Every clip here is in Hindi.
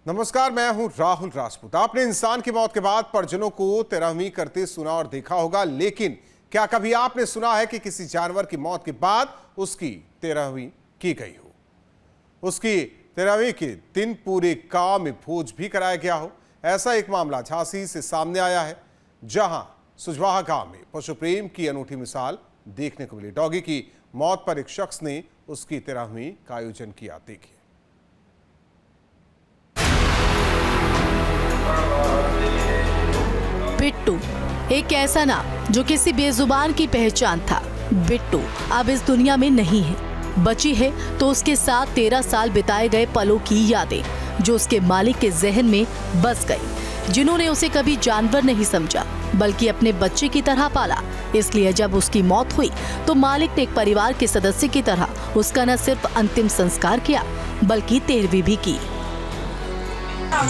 नमस्कार, मैं हूं राहुल राजपूत। आपने इंसान की मौत के बाद परिजनों को तेरहवीं करते सुना और देखा होगा, लेकिन क्या कभी आपने सुना है कि किसी जानवर की मौत के बाद उसकी तेरहवीं की गई हो? उसकी तेरहवीं के दिन पूरे गांव में भोज भी कराया गया हो। ऐसा एक मामला झांसी से सामने आया है, जहां सुजवाहा गांव में पशु प्रेम की अनूठी मिसाल देखने को मिली। डॉगी की मौत पर एक शख्स ने उसकी तेरहवीं का आयोजन किया। देखिए। बिट्टू, एक ऐसा नाम जो किसी बेजुबान की पहचान था। बिट्टू अब इस दुनिया में नहीं है। बची है तो उसके साथ 13 साल बिताए गए पलों की यादें, जो उसके मालिक के जहन में बस गई, जिन्होंने उसे कभी जानवर नहीं समझा बल्कि अपने बच्चे की तरह पाला। इसलिए जब उसकी मौत हुई तो मालिक ने एक परिवार के सदस्य की तरह उसका न सिर्फ अंतिम संस्कार किया बल्कि तेरहवीं भी की।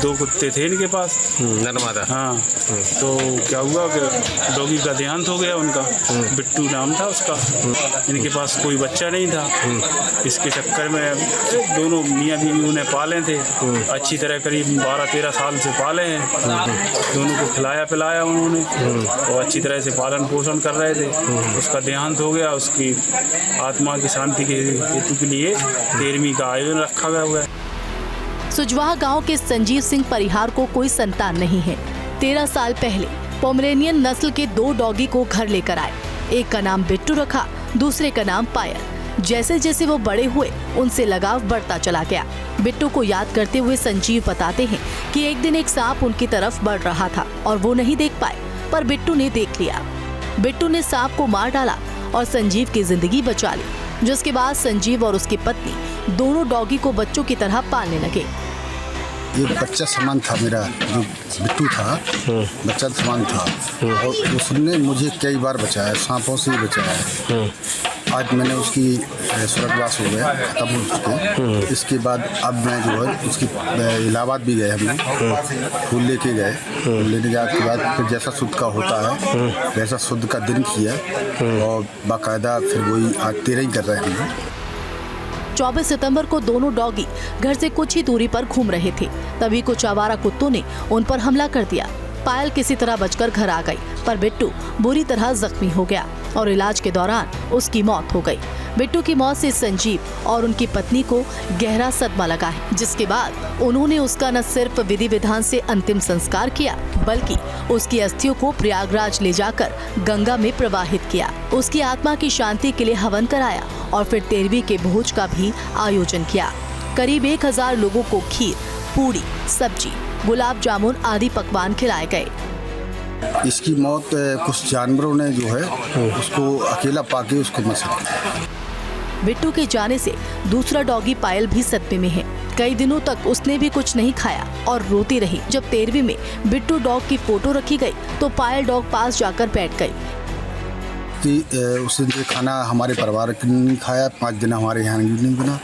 2 कुत्ते थे इनके पास, नर्मदा। हाँ। तो क्या हुआ कि डॉगी का देहांत हो गया उनका। बिट्टू नाम था उसका। इनके पास कोई बच्चा नहीं था। इसके चक्कर में दोनों मियाँ बीवी उन्हें पाले थे अच्छी तरह, करीब 12-13 साल से पाले हैं। दोनों को खिलाया पिलाया उन्होंने और अच्छी तरह से पालन पोषण कर रहे थे। उसका देहांत हो गया। उसकी आत्मा की शांति के हेतु के लिए 13वीं का आयोजन रखा गया हुआ है। सुजवाहा गांव के संजीव सिंह परिहार को कोई संतान नहीं है। 13 साल पहले पोमरेनियन नस्ल के 2 डॉगी को घर लेकर आए। एक का नाम बिट्टू रखा, दूसरे का नाम पायल। जैसे जैसे वो बड़े हुए उनसे लगाव बढ़ता चला गया। बिट्टू को याद करते हुए संजीव बताते हैं कि एक दिन एक सांप उनकी तरफ बढ़ रहा था और वो नहीं देख पाए, पर बिट्टू ने देख लिया। बिट्टू ने सांप को मार डाला और संजीव की जिंदगी बचा ली, जिसके बाद संजीव और उसकी पत्नी दोनों डॉगी को बच्चों की तरह पालने लगे। ये बच्चा समान था मेरा, जो बिट्टू था बच्चा समान था और उसने मुझे कई बार बचाया, सांपों से ही बचाया। आज मैंने उसकी स्वर्गवास हो गया, खत्म हो चुके। इसके बाद अब मैं जो है उसकी इलाहाबाद भी गए, हमने फूल लेके गए। लेने जाने के बाद फिर जैसा शुद्ध का होता है वैसा शुद्ध का दिन किया और बाकायदा फिर वही आज 13 कर रहे हैं। 24 सितंबर को दोनों डॉगी घर से कुछ ही दूरी पर घूम रहे थे, तभी कुछ आवारा कुत्तों ने उन पर हमला कर दिया। पायल किसी तरह बचकर घर आ गई, पर बिट्टू बुरी तरह जख्मी हो गया और इलाज के दौरान उसकी मौत हो गई। बिट्टू की मौत से संजीव और उनकी पत्नी को गहरा सदमा लगा है, जिसके बाद उन्होंने उसका न सिर्फ विधि विधान से अंतिम संस्कार किया बल्कि उसकी अस्थियों को प्रयागराज ले जाकर गंगा में प्रवाहित किया। उसकी आत्मा की शांति के लिए हवन कराया और फिर 13वीं के भोज का भी आयोजन किया। करीब 1000 लोगों को खीर, पूरी, सब्जी, गुलाब जामुन आदि पकवान खिलाए गए। इसकी मौत कुछ जानवरों ने जो है उसको अकेला पाके उसको मसा। बिट्टू के जाने से दूसरा डॉगी पायल भी सदमे में है। कई दिनों तक उसने भी कुछ नहीं खाया और रोती रही। जब 13वीं में बिट्टू डॉग की फोटो रखी गई तो पायल डॉग पास जाकर बैठ गई। उस दिन खाना हमारे परिवार ने नहीं खाया, 5 दिन हमारे यहाँ नहीं बना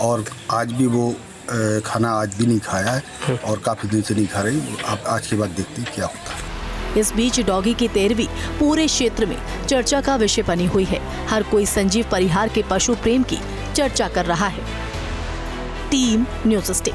और आज भी वो खाना आज भी नहीं खाया है और काफ़ी दिन से नहीं खा रही। आप आज के बाद देखते हैं क्या होता है। इस बीच डॉगी की 13वीं पूरे क्षेत्र में चर्चा का विषय बनी हुई है। हर कोई संजीव परिहार के पशु प्रेम की चर्चा कर रहा है। Team news state.